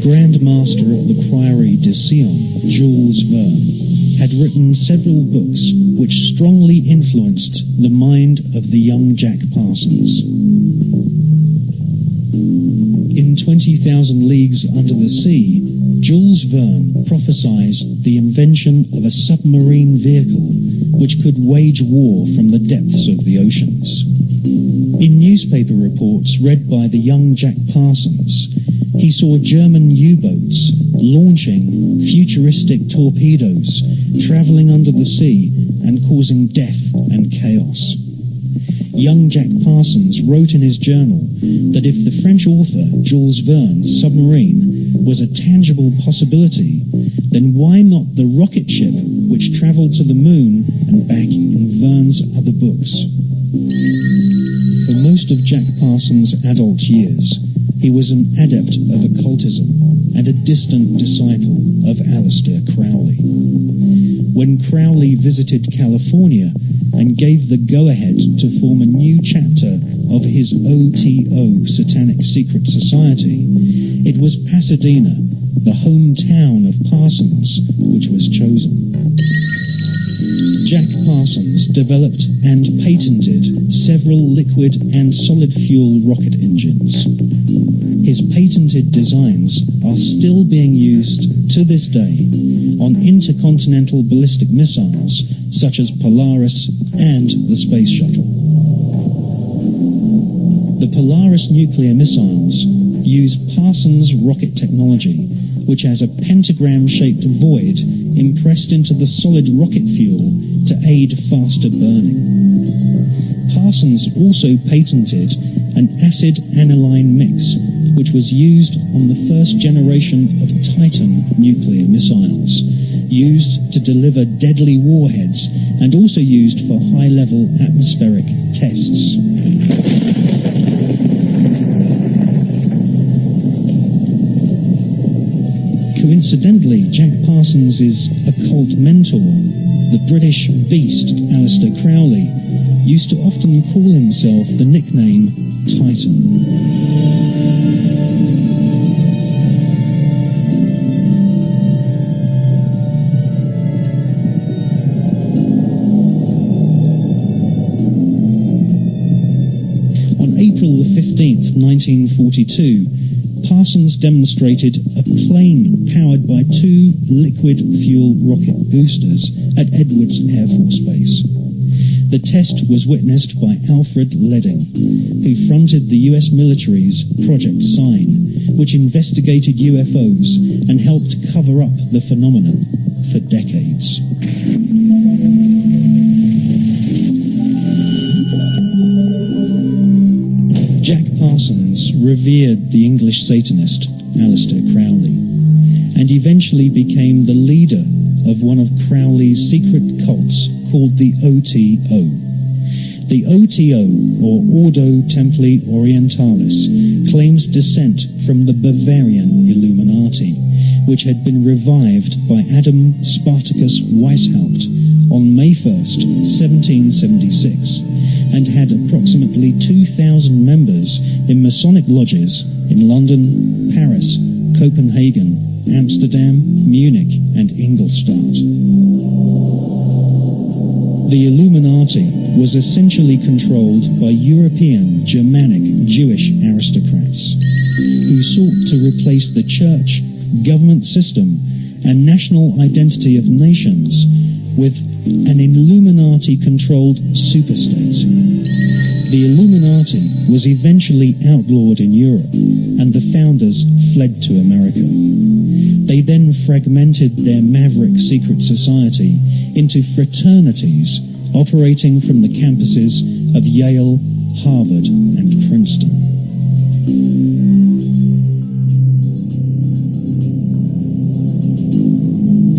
Grand Master of the Priory de Sion, Jules Verne, had written several books which strongly influenced the mind of the young Jack Parsons. In 20,000 Leagues Under the Sea, Jules Verne prophesies the invention of a submarine vehicle which could wage war from the depths of the oceans. In newspaper reports read by the young Jack Parsons, he saw German U-boats launching futuristic torpedoes, travelling under the sea and causing death and chaos. Young Jack Parsons wrote in his journal that if the French author Jules Verne's submarine was a tangible possibility, then why not the rocket ship which travelled to the moon and back in Verne's other books? For most of Jack Parsons' adult years, he was an adept of occultism and a distant disciple of Aleister Crowley. When Crowley visited California and gave the go-ahead to form a new chapter of his OTO Satanic Secret Society, it was Pasadena, the hometown of Parsons, which was chosen. Jack Parsons developed and patented several liquid and solid fuel rocket engines. His patented designs are still being used to this day on intercontinental ballistic missiles such as Polaris and the Space Shuttle. The Polaris nuclear missiles use Parsons rocket technology, which has a pentagram-shaped void impressed into the solid rocket fuel to aid faster burning. Parsons also patented an acid aniline mix, which was used on the first generation of Titan nuclear missiles, used to deliver deadly warheads and also used for high-level atmospheric tests. Coincidentally, Jack Parsons' occult mentor, the British beast Aleister Crowley, used to often call himself the nickname Titan. On April 15th, 1942, Parsons demonstrated a plane powered by two liquid fuel rocket boosters at Edwards Air Force Base. The test was witnessed by Alfred Ledding, who fronted the US military's Project Sign, which investigated UFOs and helped cover up the phenomenon for decades. Jack Parsons revered the English Satanist Aleister Crowley and eventually became the leader of one of Crowley's secret cults called the OTO. The OTO, or Ordo Templi Orientalis, claims descent from the Bavarian Illuminati, which had been revived by Adam Spartacus Weishaupt on May 1st, 1776, and had approximately 2,000 members in Masonic lodges in London, Paris, Copenhagen, Amsterdam, Munich, and Ingolstadt. The Illuminati was essentially controlled by European, Germanic, Jewish aristocrats who sought to replace the church, government system, and national identity of nations with an Illuminati-controlled superstate. The Illuminati was eventually outlawed in Europe, and the founders fled to America. They then fragmented their maverick secret society into fraternities operating from the campuses of Yale, Harvard, and Princeton.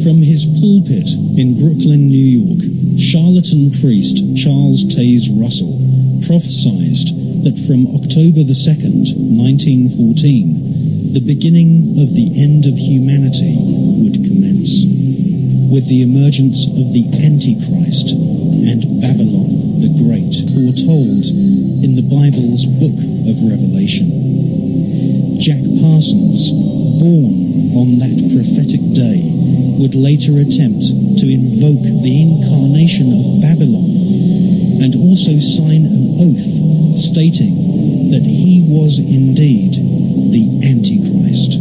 From his pulpit in Brooklyn, New York, charlatan priest Charles Taze Russell prophesied that from October 2nd, 1914, the beginning of the end of humanity would commence, with the emergence of the Antichrist and Babylon the Great, foretold in the Bible's book of Revelation. Jack Parsons, born on that prophetic day, would later attempt to invoke the incarnation of Babylon and also sign an oath stating that he was indeed the Antichrist.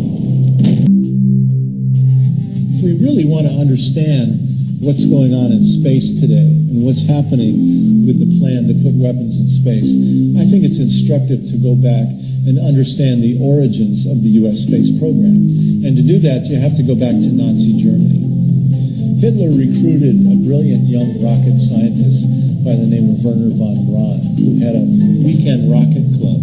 If we really want to understand what's going on in space today and what's happening with the plan to put weapons in space, I think it's instructive to go back and understand the origins of the U.S. space program. And to do that, you have to go back to Nazi Germany. Hitler recruited a brilliant young rocket scientist by the name of Wernher von Braun, who had a weekend rocket club,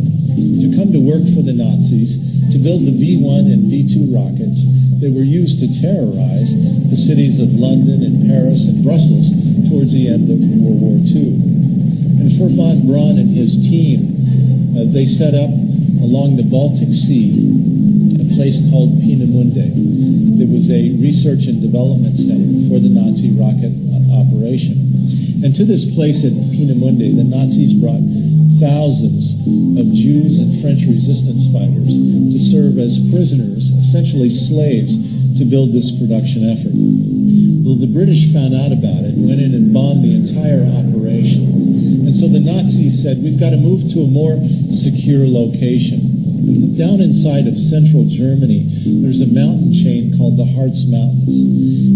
to come to work for the Nazis to build the V-1 and V-2 rockets that were used to terrorize the cities of London and Paris and Brussels towards the end of World War II. And for von Braun and his team, they set up along the Baltic Sea a place called Peenemünde. It was a research and development center for the Nazi rocket operation. And to this place at Peenemünde, the Nazis brought thousands of Jews and French resistance fighters to serve as prisoners, essentially slaves, to build this production effort. Well, the British found out about it, went in and bombed the entire operation. And so the Nazis said, we've got to move to a more secure location. And down inside of central Germany, there's a mountain chain called the Harz Mountains.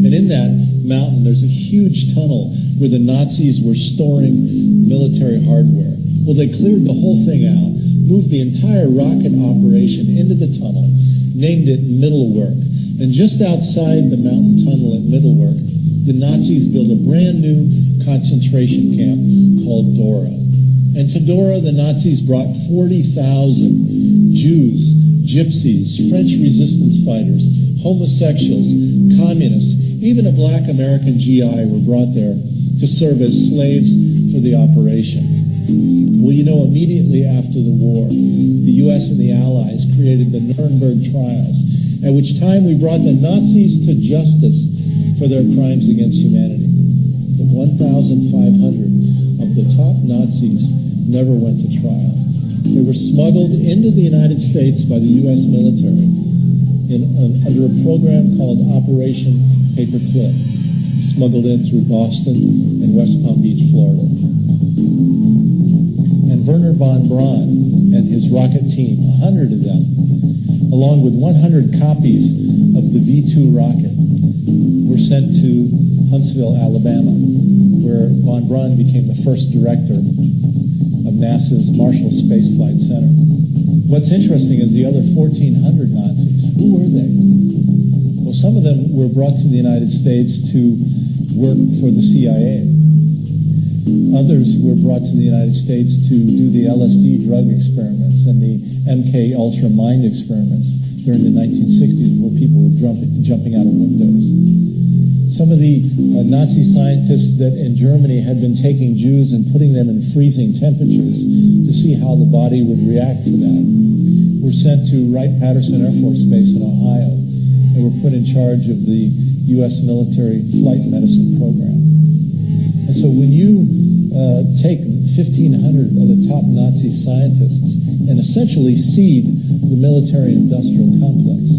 And in that mountain, there's a huge tunnel where the Nazis were storing military hardware. Well, they cleared the whole thing out, moved the entire rocket operation into the tunnel, named it Mittelwerk. And just outside the mountain tunnel at Mittelwerk, the Nazis built a brand new concentration camp called Dora. And to Dora, the Nazis brought 40,000 Jews, gypsies, French resistance fighters, homosexuals, communists, even a black American GI were brought there to serve as slaves for the operation. Well, you know, immediately after the war, the U.S. and the Allies created the Nuremberg trials, at which time we brought the Nazis to justice for their crimes against humanity. But 1,500 of the top Nazis never went to trial. They were smuggled into the United States by the U.S. military under a program called Operation Paperclip, smuggled in through Boston and West Palm Beach, Florida. And Wernher von Braun and his rocket team, 100 of them, along with 100 copies of the V-2 rocket, were sent to Huntsville, Alabama, where von Braun became the first director of NASA's Marshall Space Flight Center. What's interesting is the other 1,400 Nazis. Who were they? Well, some of them were brought to the United States to work for the CIA. Others were brought to the United States to do the LSD drug experiments and the MK Ultra mind experiments during the 1960s, where people were jumping out of windows. Some of the Nazi scientists that in Germany had been taking Jews and putting them in freezing temperatures to see how the body would react to that were sent to Wright-Patterson Air Force Base in Ohio and were put in charge of the U.S. military flight medicine program. And so when you take 1,500 of the top Nazi scientists and essentially seed the military-industrial complex,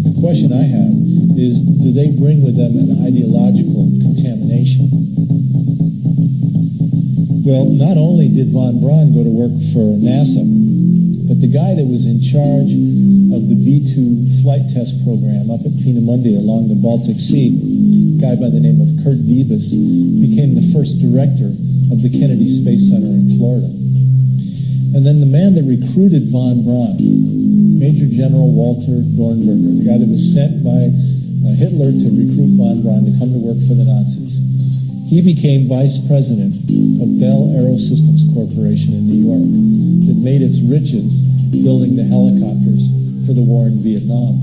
the question I have is, do they bring with them an ideological contamination? Well, not only did von Braun go to work for NASA, but the guy that was in charge of the V-2 flight test program up at Peenemünde along the Baltic Sea, a guy by the name of Kurt Wiebes, became the first director of the Kennedy Space Center in Florida. And then the man that recruited von Braun, Major General Walter Dornberger, the guy that was sent by Hitler to recruit von Braun to come to work for the Nazis, he became vice president of Bell Aerosystems Corporation in New York that made its riches building the helicopters for the war in Vietnam.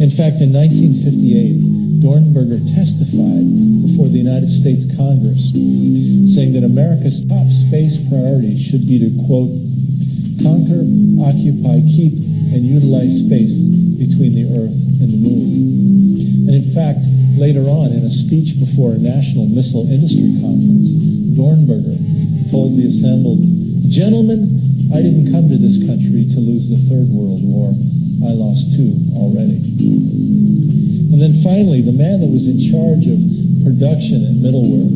In fact, in 1958, Dornberger testified before the United States Congress, saying that America's top space priority should be to, quote, conquer, occupy, keep, and utilize space between the Earth and the Moon. And in fact, later on, in a speech before a national missile industry conference, Dornberger told the assembled, "Gentlemen, I didn't come to this country to lose the Third World War. I lost two already. And then finally, the man that was in charge of production at Middleware,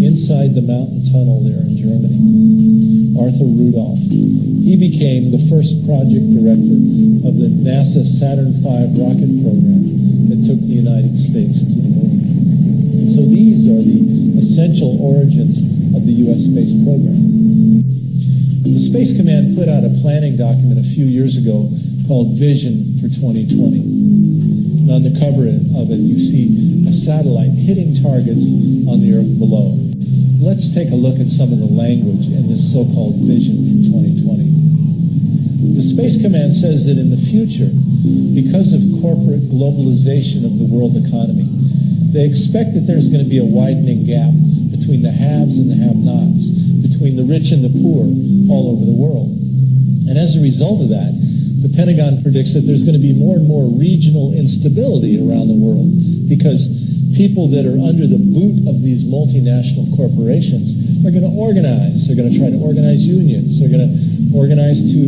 inside the mountain tunnel there in Germany, Arthur Rudolph, he became the first project director of the NASA Saturn V rocket program that took the United States to the moon. And so these are the essential origins of the U.S. space program. The Space Command put out a planning document a few years ago called Vision for 2020. And on the cover of it, you see a satellite hitting targets on the Earth below. Let's take a look at some of the language in this so-called Vision for 2020. The Space Command says that in the future, because of corporate globalization of the world economy, they expect that there's going to be a widening gap between the haves and the have-nots, between the rich and the poor all over the world. And as a result of that, the Pentagon predicts that there's going to be more and more regional instability around the world because people that are under the boot of these multinational corporations are going to organize. They're going to try to organize unions. They're going to organize to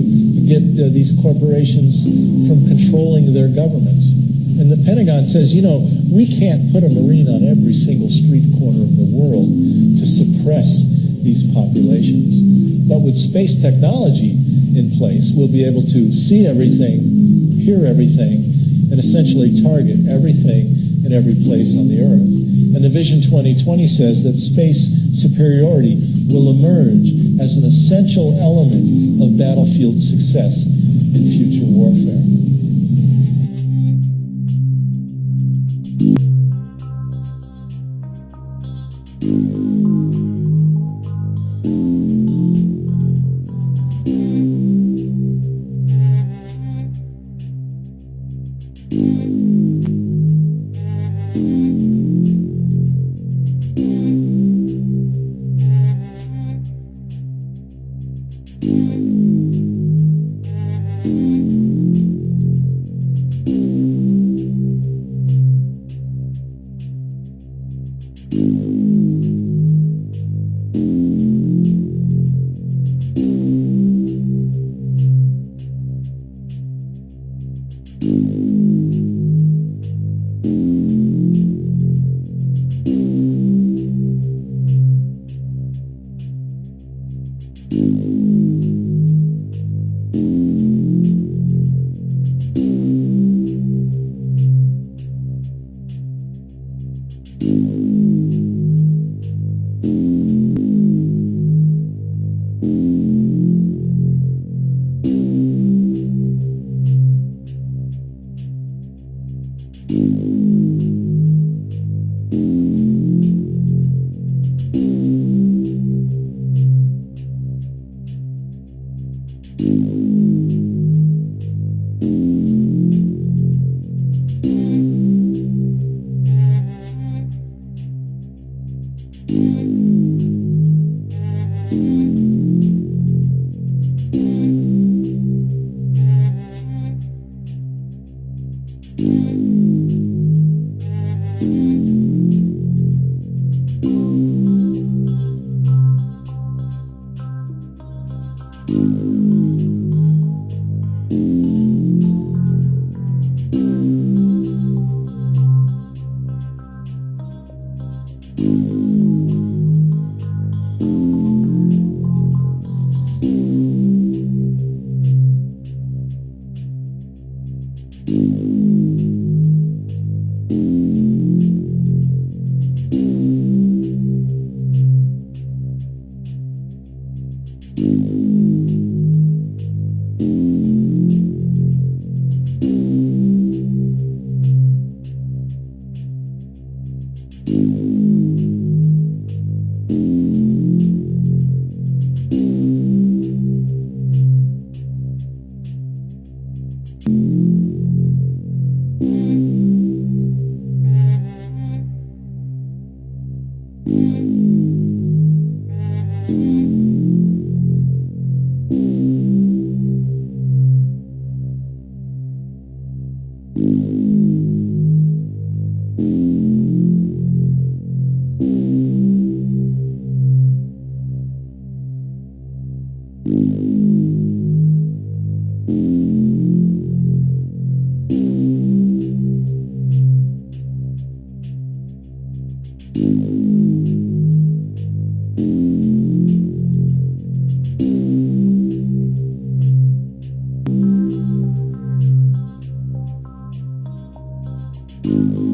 get these corporations from controlling their governments. And the Pentagon says, you know, we can't put a Marine on every single street corner of the world to suppress these populations. But with space technology in place, we'll be able to see everything, hear everything, and essentially target everything in every place on the Earth. And the Vision 2020 says that space superiority will emerge as an essential element of battlefield success in future warfare. You